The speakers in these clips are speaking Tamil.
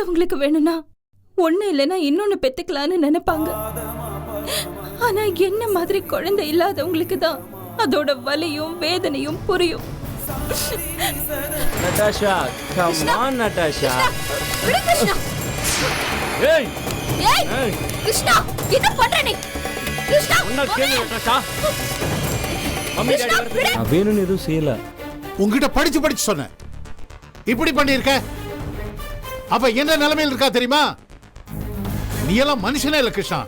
மத்தவங்களுக்கு வேணும்னா ஒண்ணு இல்லைன்னா இன்னொன்னு பெத்துக்கலான்னு நினைப்பாங்க. ஆனா என்ன மாதிரி குழந்தை இல்லாதவங்களுக்கு தான் அதோட வலியும் வேதனையும் புரியும். Natasha, come on Natasha. Krishna, ஏய் ஏய் கிருஷ்ணா, என்ன பண்ற நீ? கிருஷ்ணா, என்ன கேளு நட்டாஷா. மம்மி டாடி நான் வேணும்னு எதுவும் செய்யல. உன்கிட்ட படிச்சு சொன்னேன். இப்படி பண்ணிருக்க அப்ப என்ன நிலைமையில் இருக்கா தெரியுமா? நீ எல்லாம் மனுஷனே இல்ல கிருஷ்ணா.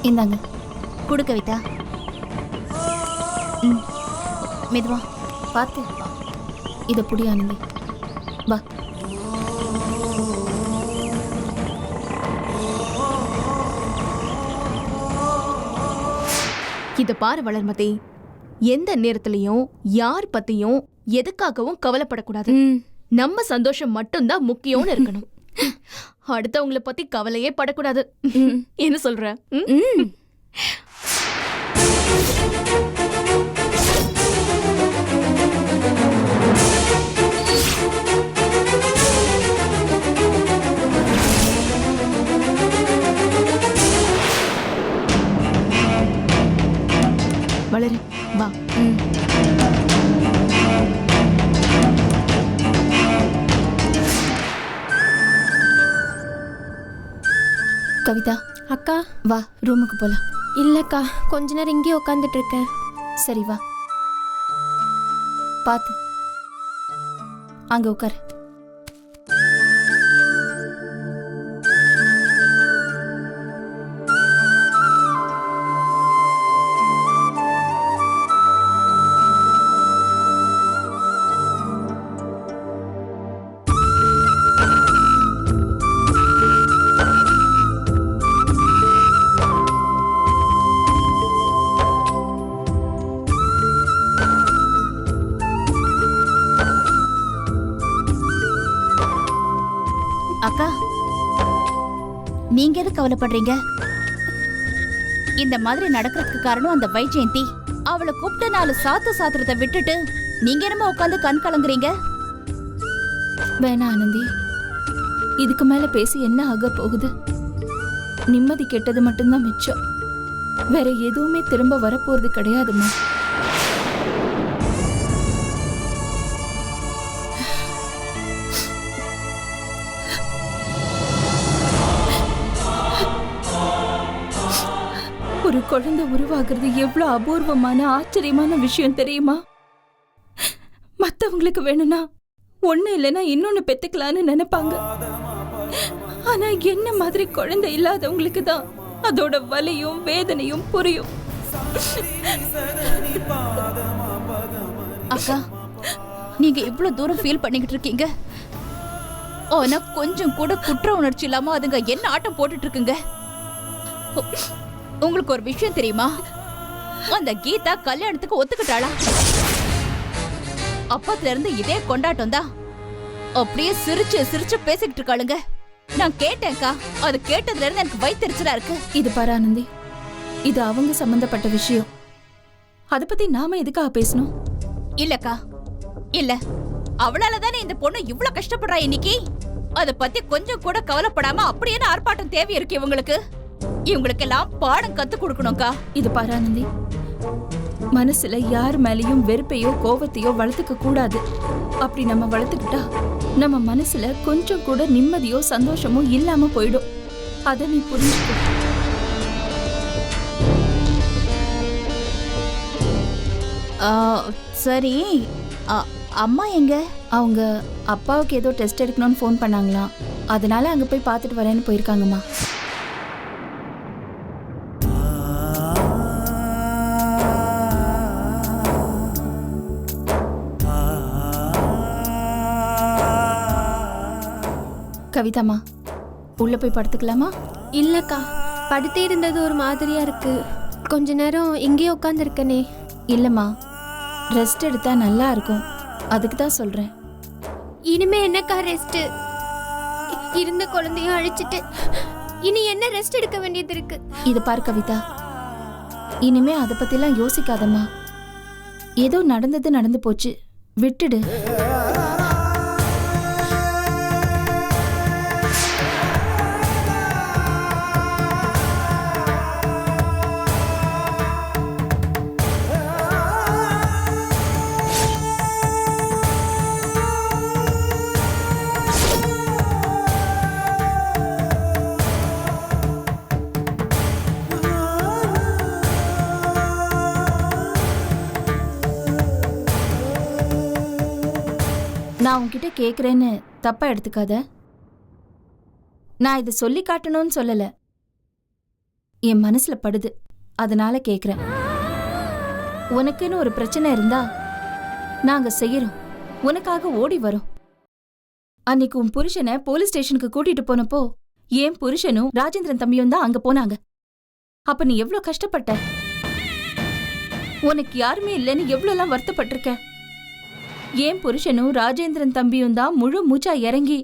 இந்தாங்க குடு கவிதா. மெதுவா பார்த்து. இதை புடி ஆனந்தி. வா. இத பாரு வளர்மதி, எந்த நேரத்திலையும் யார் பத்தியும் எதுக்காகவும் கவலைப்படக்கூடாது. நம்ம சந்தோஷம் மட்டும்தான் முக்கியம்னு இருக்கணும். அடுத்தவங்கள பத்தி கவலையே படக்கூடாது. என்ன சொல்ற? வளரு, வா. கவிதா அக்கா, வா ரூமுக்கு போலாம். இல்லக்கா, கொஞ்ச நேரம் இங்கே உட்காந்துட்டு இருக்கேன். சரி வா. பார்த்து அங்க உட்காரு. அக்கா, நீங்க எது கவலைப்படுறீங்க? இந்த மாதிரி நடக்கிறதுக்கு காரணம் அந்த வைஜெயந்தி. அவளை கூப்பிட்டு 4 சாத்துறத விட்டுட்டு நீங்க என்னமோ உட்காந்து கண் கலங்குறீங்க. வேணா ஆனந்தி, இதுக்கு மேல பேசி என்ன ஆக போகுது? நிம்மதி கெட்டது மட்டும்தான் மிச்சம். வேற எதுவுமே திரும்ப வரப்போறது கிடையாதுமா. ஒரு குழந்தை உருவாகிறது எவ்வளவு அபூர்வமான ஆச்சரியமான விஷயம் தெரியுமா? மத்தவங்களுக்கு வேணும்னா ஒண்ணு இல்லைன்னா இன்னொன்னு பெத்துக்கலான்னு நினைப்பாங்க. ஆனா என்ன மாதிரி குழந்தை இல்லாதவங்களுக்கு தான் அதோட வலியும் வேதனையும் புரியும். அக்கா, நீங்க இவ்வளவு தூரம் ஃபீல் பண்ணிக்கிட்டு இருக்கீங்க. ஆனா கொஞ்சம் கூட குற்ற உணர்ச்சி இல்லாம அதுங்க என்ன ஆட்டம் போட்டுட்டு இருக்குங்க. உங்களுக்கு ஒரு விஷயம் தெரியுமா? அந்த கீதா கல்யாணத்துக்கு ஒத்துக்கிட்டாளா? அப்பத்துல இருந்து இதே கொண்டாட்டம் தான். அப்படியே சிரிச்சு சிரிச்சு பேசிக்கிட்டு இருக்காளுங்க. நான் கேட்டேன்க்கா, அது கேட்டதுல இருந்து எனக்கு வயித்தெரிச்சலா இருக்கு. இது பாரு ஆனந்தி, இது அவங்க சம்பந்தப்பட்ட விஷயம். அத பத்தி நாம எதுக்காக பேசணும்? இல்லக்கா, இல்ல, அவளாலதானே இந்த பொண்ணு இவ்வளவு கஷ்டப்படுறா இன்னைக்கு. அத பத்தி கொஞ்சம் கூட கவலைப்படாம அப்படியே ஆர்ப்பாட்டம் தேவை இருக்கு இவங்களுக்கு. இவங்களுக்கெல்லாம் பாடம் கத்து கொடுக்கணும்க்கா. இது பாரு ஆனந்தி, மனசுல யார் மேலேயும் வெறுப்பையோ கோபத்தையோ வளர்த்துக்க கூடாது. அப்படி நம்ம வளர்த்துக்கிட்டா நம்ம மனசுல கொஞ்சம் கூட நிம்மதியோ சந்தோஷமோ இல்லாம போயிடும். அத நீ புரிஞ்சுக்க. சரி, அம்மா எங்க? அவங்க அப்பாவுக்கு ஏதோ டெஸ்ட் எடுக்கணும்னு ஃபோன் பண்ணாங்களாம். அதனால அங்க போய் பார்த்துட்டு வரேன்னு போயிருக்காங்கம்மா. கவிதாம்மா உள்ள போய் படுத்துக்கலாமா? இல்லக்கா, படுத்தே இருந்தது ஒரு மாதிரியா இருக்கு. கொஞ்ச நேரம் இங்கேயே உட்காந்துருக்கனே. இல்லம்மா, ரெஸ்ட் எடுத்தா நல்லா இருக்கும், அதுக்கு தான் சொல்றேன். இனிமே என்னக்கா ரெஸ்ட்? இருந்த குழந்தையும் அழிச்சிட்டு இனி என்ன ரெஸ்ட் எடுக்க வேண்டியது இருக்கு? இது பாரு கவிதா, இனிமே அதை பத்திலாம் யோசிக்காதம்மா. ஏதோ நடந்தது நடந்து போச்சு, விட்டுடு. நான் உன்கிட்ட கேக்குறேன்னு தப்பா எடுத்துக்காத. நான் இதை சொல்லி காட்டணும்னு சொல்லல, என் மனசுல படுது, அதனால கேக்குறேன். உனக்குன்னு ஒரு பிரச்சனை இருந்தா நாங்க செய்யறோம், உனக்காக ஓடி வரோம். அன்னைக்கு உன் புருஷனை போலீஸ் ஸ்டேஷனுக்கு கூட்டிட்டு போனப்போ என் புருஷனும் ராஜேந்திரன் தம்பியும் தான் அங்க போனாங்க. அப்ப நீ எவ்வளவு கஷ்டப்பட்ட, உனக்கு யாருமே இல்லைன்னு எவ்வளவு வருத்தப்பட்டிருக்க. என் புருஷனும் ராஜேந்திரன் தம்பியும் தான் முழு மூச்சா இறங்கி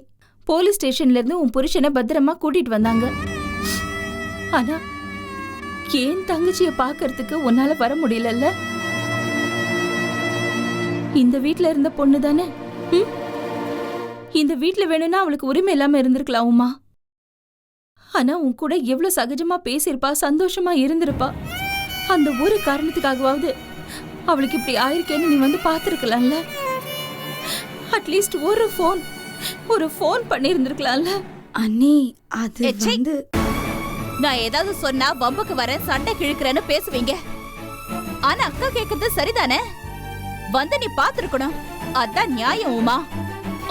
போலீஸ் ஸ்டேஷன்ல இருந்து உன் புருஷனை பத்திரமா கூட்டிட்டு வந்தாங்க. ஆனா ஏன் தங்கச்சிய பாக்கறதுக்கு உன்னால வர முடியலல்ல? இந்த வீட்ல இருந்த பொண்ணு தானே, இந்த வீட்ல வேணும்னா அவளுக்கு உரிமை இல்லாம இருந்திருக்கலாம் உமா. ஆனா உன் கூட எவ்வளவு சகஜமா பேசியிருப்பா, சந்தோஷமா இருந்திருப்பா. அந்த ஒரு காரணத்துக்காகவாவது அவளுக்கு இப்படி ஆயிருக்கேன்னு நீ வந்து பாத்துருக்கலாம்ல. அட்லீஸ்ட் ஒரு ஃபோன் பண்ணி இருந்திருக்கலாம்ல. அண்ணி அது ஏச்சே. நான் ஏதாவது சொன்னா வம்புக்கு வர சண்டை கிழக்குறேன்னு பேசுவீங்க. ஆனா அக்கா கேக்குறது சரிதானே? வந்து நீ பாத்துருக்கணும், அதான் நியாயம் உமா.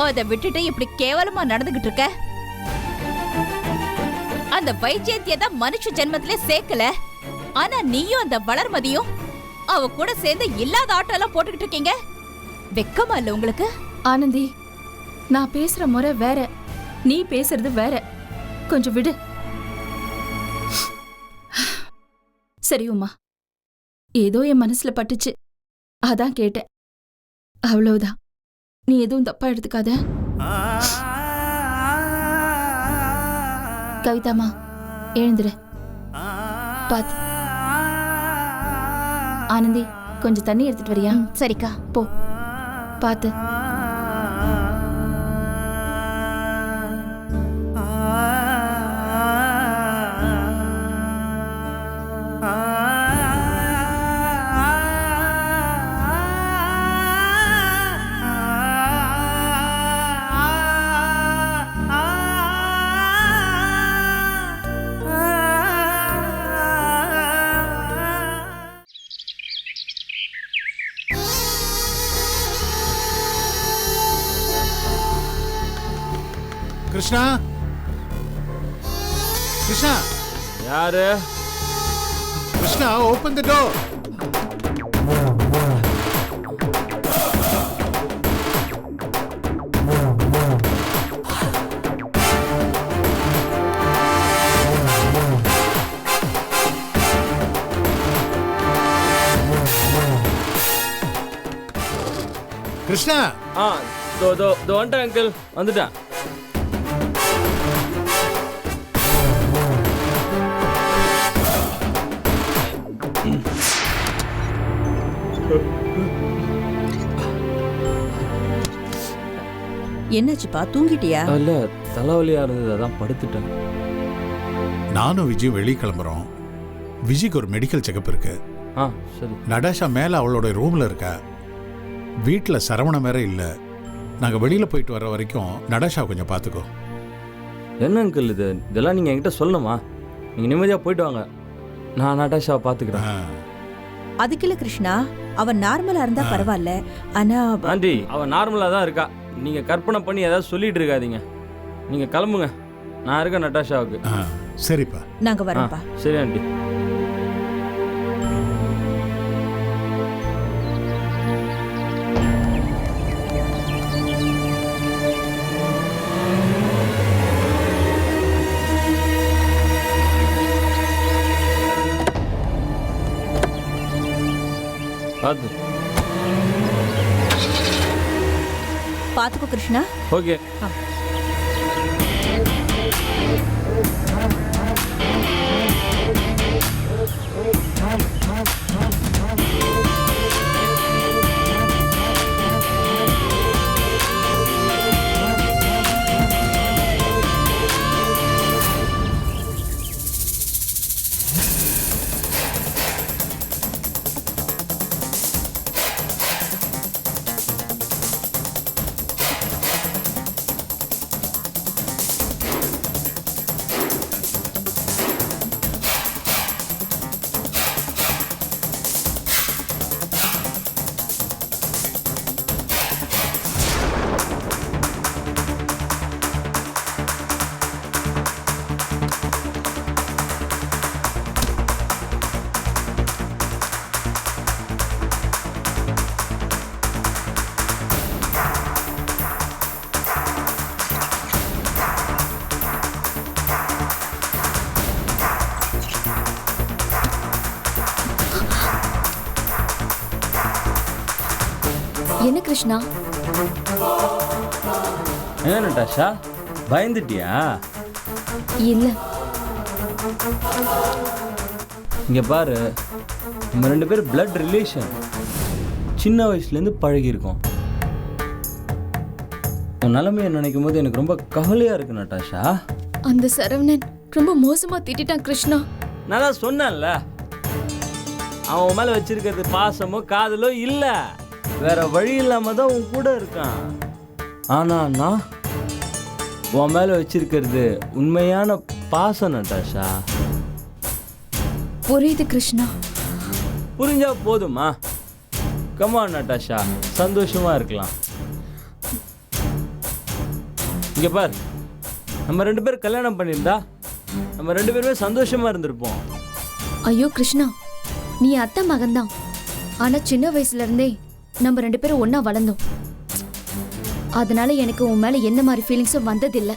அத விட்டுட்டு இப்படி கேவலமா நடந்துகிட்டு இருக்க. அந்த வைஜெயந்திய தான் மனுஷ ஜென்மத்திலே சேர்க்கல. ஆனா நீயும் அந்த வளர்மதியும் அவ கூட சேர்ந்து இல்லாத ஆட்டம் எல்லாம் போட்டுக்கிட்டு இருக்கீங்க. வெக்கமா இல்ல உங்களுக்கு? ஆனந்தி, நான் பேசுற முறை வேற, நீ பேசுறது வேற. கொஞ்சம் விடு. சரி உமா, ஏதோ என் மனசுல பட்டுச்சு, அதான் கேட்டேன், அவ்வளவுதான். நீ எதுவும் தப்பா எடுத்துக்காத. கவிதாமா, எழுந்துரு. பாத்து. ஆனந்தி, கொஞ்சம் தண்ணி எடுத்துட்டு வரியா? சரிக்கா. போ, பாத்து. கிருஷ்ணா, கிருஷ்ணா, யாரு? கிருஷ்ணா, ஓபன் தி டோர். கிருஷ்ணா, தோ வந்துட்டேன் அங்கிள், வந்துட்டேன். என்னாச்சுப்பா, தூங்கிட்டியா? இல்ல, தலைவலியா இருந்தது, அதான் படுத்துட்டேன். நானும் விஜய் வெளியே கிளம்புறோம். விஜய்க்கு ஒரு மெடிக்கல் செக்கப் இருக்கு. சரி. நடாஷா மேல அவளோட ரூம்ல இருக்கா. வீட்டில் சரவணம் வேற இல்லை. நாங்கள் வெளியில் போயிட்டு வர வரைக்கும் நடாஷா கொஞ்சம் பார்த்துக்கோ. என்ன அங்கிள் இது, இதெல்லாம் நீங்கள் என்கிட்ட சொல்லணுமா? நீங்கள் நிம்மதியாக போயிட்டு வாங்க, நான் நடாஷாவை பார்த்துக்கிறேன். அதுக்குள்ள கிருஷ்ணா, அவன் நார்மலா இருந்தா பரவாயில்ல. ஆனா ஆண்டி, அவன் நார்மலாக தான் இருக்கா. நீங்கள் கற்பனை பண்ணி ஏதாவது சொல்லிட்டு இருக்காதீங்க. நீங்கள் கிளம்புங்க, நான் இருக்கேன் நடாஷாவுக்கு. சரிப்பா, நாங்க வரோம்ப்பா. சரி ஆண்டி. பார்த்து. பாத்துக்கோ கிருஷ்ணா. ஓகே. என்ன கிருஷ்ணா? என்ன நட்டாஷா, பயந்துட்டியா? இல்ல. இங்க பாரு, நம்ம 2 பேரும் பிளட் ரிலேஷன். சின்ன வயசுலேருந்து பழகியிருக்கோம். உன் நிலைமையை நினைக்கும் போது எனக்கு ரொம்ப கவலையா இருக்கு நட்டாஷா. அந்த சரவணன் ரொம்ப மோசமா திட்டான் கிருஷ்ணா. நான் தான் சொன்னேன்ல, அவன் உன் மேல வச்சிருக்கிறது பாசமோ காதலோ இல்ல, வேற வழி இல்லாம தான் உன் கூட இருக்கான். ஆனா நான் உன் மேல வச்சிருக்கிறது உண்மையான பாசம் நட்டாஷா. புரியுது கிருஷ்ணா. புரிஞ்சா போதுமா? கமான் நட்டாஷா, சந்தோஷமா இருக்கலாம். இங்க பார், நம்ம 2 பேரும் கல்யாணம் பண்ணியிருந்தா நம்ம 2 பேருமே சந்தோஷமா இருந்திருப்போம். ஐயோ கிருஷ்ணா, நீ அத்தை மகன்தான். ஆனா சின்ன வயசுல இருந்தே நம்ம 2 பேரும் ஒண்ணா வளர்ந்தோம். அதனால எனக்கு உன் மேல எந்த மாதிரி ஃபீலிங்ஸும் வந்ததில்லை.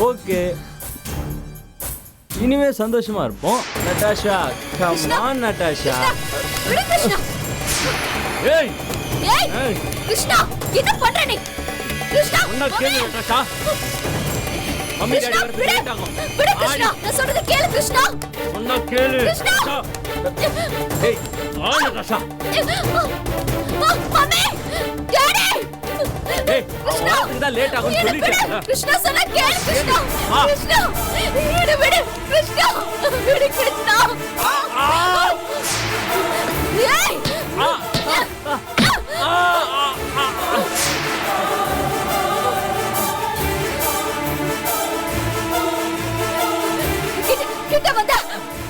ஓகே, இனிமே சந்தோஷமா இருப்போம். Natasha, come on Natasha. விடு கிருஷ்ணா. ஏய் ஏய் ஏய், கிருஷ்ணா, என்ன பண்ற நீ? கிருஷ்ணா, உன்னை கேளு நட்டாஷா. மம்மி டாடி வரது லேட் ஆகும். விடு கிருஷ்ணா, நான் சொல்றது கேளு கிருஷ்ணா. உன்னை கேளு கிருஷ்ணா. நட்டாஷா. ஏய் நட்டாஷா. Mummy, daddy. ஏய், அவன் வரதுக்கு தான் லேட் ஆகும்னு சொல்லிட்டேன்ல. கிருஷ்ணா சொன்னா கேளு கிருஷ்ணா. ஆ. கிருஷ்ணா, விடு கிருஷ்ணா. விடு கிருஷ்ணா. ஏய், ஆ, ஆ, ஆ, ஆ, ஆ, ஆ. கிட்ட வந்தா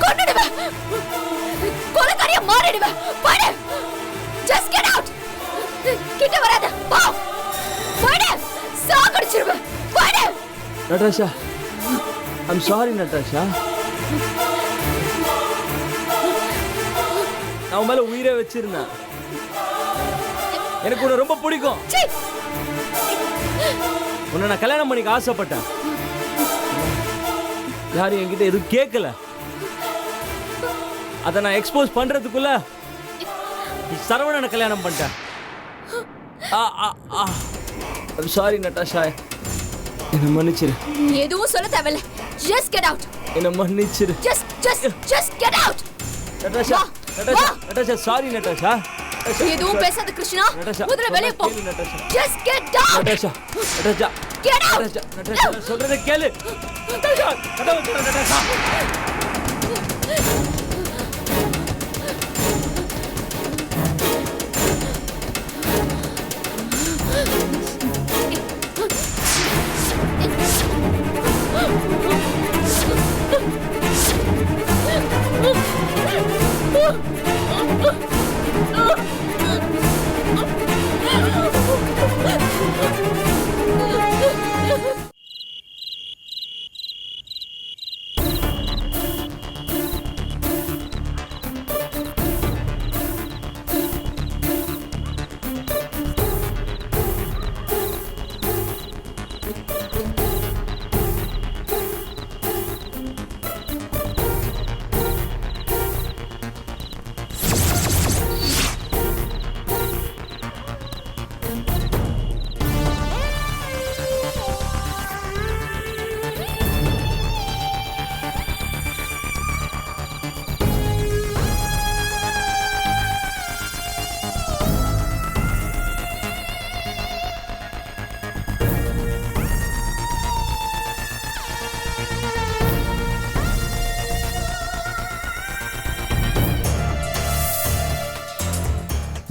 கொன்னுடுவேன். கொலைக்காரியா மாறிடுவேன். போடு. Just get out. கிட்ட வராத. போ. போடு. சாகடிச்சிடுவேன். போடு. Natasha, I'm sorry Natasha. நான் உன் மேல உயிரை வச்சிருந்தேன். எனக்கு உன்னை ரொம்ப பிடிக்கும். சீ. உன்னை நான் கல்யாணம் பண்ணிக்க ஆசைப்பட்டேன். யாரும் என்கிட்ட எதுவும் கேட்கல. அதை நான் எக்ஸ்போஸ் பண்றதுக்குள்ள சரவணனை கல்யாணம் பண்ணிட்டேன். சாரி நட்டாஷா, என்னை மன்னிச்சிரு. நீ எதுவும் சொல்ல தேவையில்ல. Just get out. என்னை மன்னிச்சிரு. Just get out. Natasha, Natasha, Natasha, sorry Natasha. எதுவும் பேசாத கிருஷ்ணா. நட்டாஷா, முதல்ல வெளிய போ. கேளு Natasha. Just get out. Natasha, Natasha, Get out. Natasha, Natasha, சொல்றதை கேளு. நட்டாஷா, கதவை திற நட்டாஷா.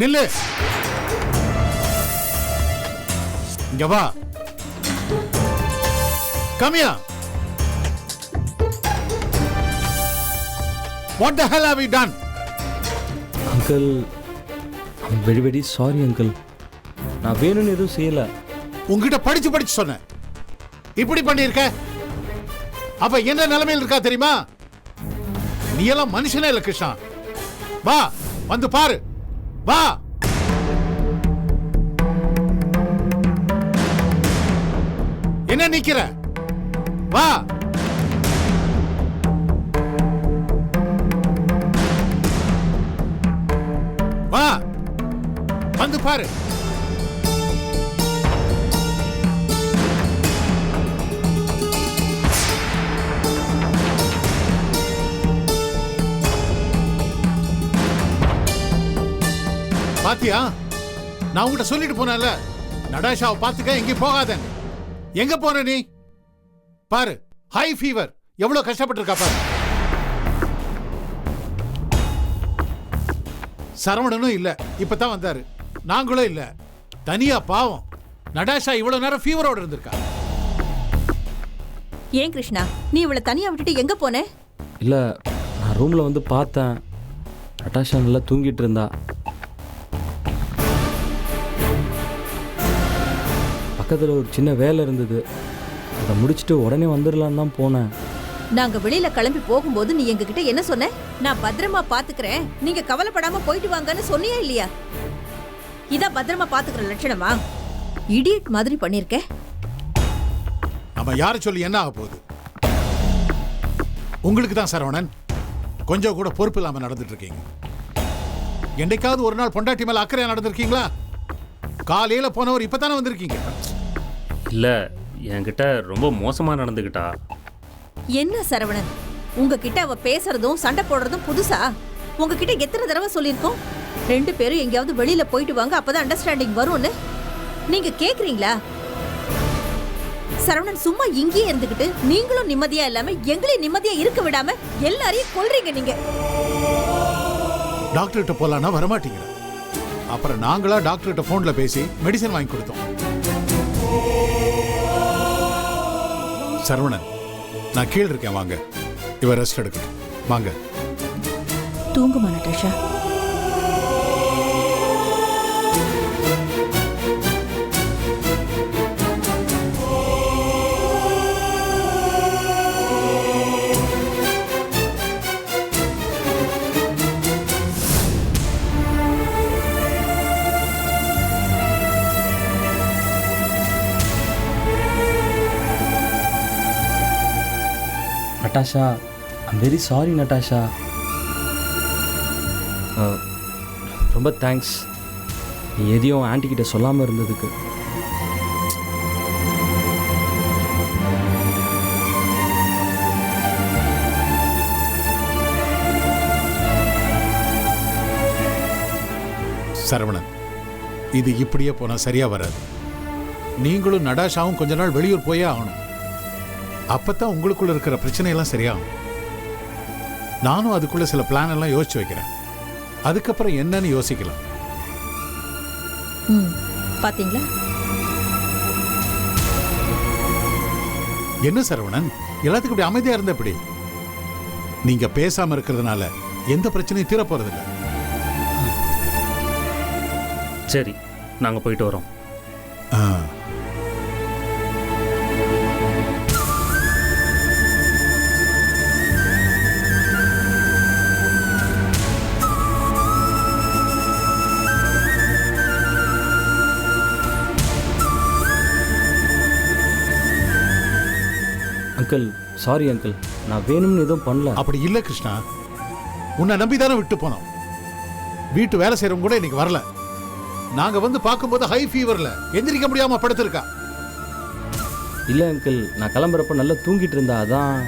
நில்லு. இங்க வா. Come here. What the hell have you done? Uncle I'm very very sorry uncle. நான் வேணும்னு எதுவும் செய்யலை. உங்ககிட்ட படிச்சு சொன்னேன். இப்படி பண்ணிருக்க. அப்ப என்ன நிலைமையில் இருக்கா தெரியுமா? நீ எல்லாம் மனுஷனே இல்ல கிருஷ்ணா. வா வந்து பாரு. வா. என்ன நிக்கிற? வா. வா வந்து பாரு. பாத்தியா, நான் உங்ககிட்ட சொல்லிட்டு போனேன்ல, நடாஷாவை பாத்துக்க, எங்க போகாத. எங்க போன நீ? பாரு, ஹை ஃபீவர், எவ்வளவு கஷ்டப்பட்டு இருக்கா பாரு. சரவணனும் இல்ல, இப்பதான் வந்தாரு. நாங்களும் இல்ல, தனியா பாவம். நடாஷா இவ்வளவு நேரம் ஃபீவரோட இருந்திருக்கா. ஏன் கிருஷ்ணா, நீ இவளை தனியா விட்டுட்டு எங்க போன? இல்லை, நான் ரூமில் வந்து பார்த்தேன். நட்டாஷா நல்லா தூங்கிட்டு இருந்தா. பக்கத்தில் ஒரு சின்ன வேலை இருந்தது, அதை முடிச்சுட்டு உடனே வந்துடலான்னு தான் போனேன். நாங்க வெளியில கிளம்பி போகும்போது நீ எங்ககிட்ட என்ன சொன்ன? நான் பத்திரமா பாத்துக்கிறேன், நீங்க கவலைப்படாம போயிட்டு வாங்கன்னு சொன்னியா இல்லையா? இதான் பத்திரமா பாத்துக்கிற லட்சணமா? இடியட் மாதிரி பண்ணிருக்க. நம்ம யாரை சொல்லி என்ன ஆக போகுது? உங்களுக்கு தான் சரவணன், கொஞ்சம் கூட பொறுப்பு இல்லாம நடந்துட்டு இருக்கீங்க. என்னைக்காவது ஒரு நாள் பொண்டாட்டி மேல அக்கறையா நடந்திருக்கீங்களா? காலையில போனவர் இப்பதானே வந்திருக்கீங்க. இல்லை, என்கிட்ட ரொம்ப மோசமாக நடந்துக்கிட்டா. என்ன சரவணன், உங்ககிட்ட அவ பேசுறதும் சண்டை போடுறதும் புதுசா? உங்ககிட்ட எத்தனை தடவை சொல்லியிருக்கோம், 2 பேரும் எங்கேயாவது வெளியில போயிட்டு வாங்க, அப்பதான் அண்டர்ஸ்டாண்டிங் வரும்னு? நீங்க கேக்குறீங்களா? சரவணன், சும்மா இங்கேயே இருந்துகிட்டு நீங்களும் நிம்மதியா இல்லாம எங்களையும் நிம்மதியா இருக்க விடாம எல்லாரையும் கொல்றீங்க நீங்க. டாக்டர்கிட்ட போலான்னா வரமாட்டீங்க. அப்புறம் நாங்களா டாக்டர்கிட்ட போன்ல பேசி மெடிசன் வாங்கி கொடுத்தோம். சரவணன், நான் கீழே இருக்கேன், வாங்க. இவ ரெஸ்ட் எடுக்கணும், வாங்க. தூங்குமா Natasha? Natasha, I'm very sorry Natasha. ரொம்ப தேங்க்ஸ், நீ எதையும் ஆன்ட்டிக்கிட்ட சொல்லாமல் இருந்ததுக்கு. சரவணன், இது இப்படியே போனா சரியா வராது. நீங்களும் நடாஷாவும் கொஞ்ச நாள் வெளியூர் போயே ஆகணும். அப்பதான் உங்களுக்குள்ள இருக்கிற பிரச்சனையெல்லாம் சரியாகும். நானும் அதுக்குள்ள சில பிளான் எல்லாம் யோசிச்சு வைக்கிறேன். அதுக்கப்புறம் என்னன்னு யோசிக்கலாம். பாத்தீங்களா? என்ன சரவணன், எல்லாத்துக்கும் இப்படி அமைதியா இருந்த எப்படி? நீங்க பேசாம இருக்கிறதுனால எந்த பிரச்சனையும் தீர போறதில்லை. சரி, நாங்கள் போயிட்டு வரோம். அங்கிள், சாரி அங்கிள், நான் வேணும்னு எதுவும் பண்ணல. அப்படி இல்லை கிருஷ்ணா, உன்னை நம்பிதானே விட்டு போனோம். வீட்டு வேலை செய்யறவங்க கூட இன்னைக்கு வரல. நாங்க வந்து பார்க்கும்போது ஹை ஃபீவர்ல எந்திரிக்க முடியாம படுத்திருக்கா. இல்லை அங்கிள், நான் கிளம்புறப்ப நல்லா தூங்கிட்டு இருந்தா, அதான்.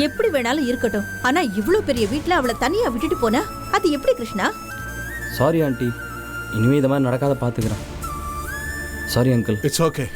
எப்படி வேணாலும் இருக்கட்டும், ஆனா இவ்வளவு பெரிய வீட்டுல அவளை தனியா விட்டுட்டு போனா அது எப்படி கிருஷ்ணா? சாரி ஆண்டி, இனிமே இந்த மாதிரி நடக்காத பார்த்துக்கிறேன். Sorry uncle. It's okay.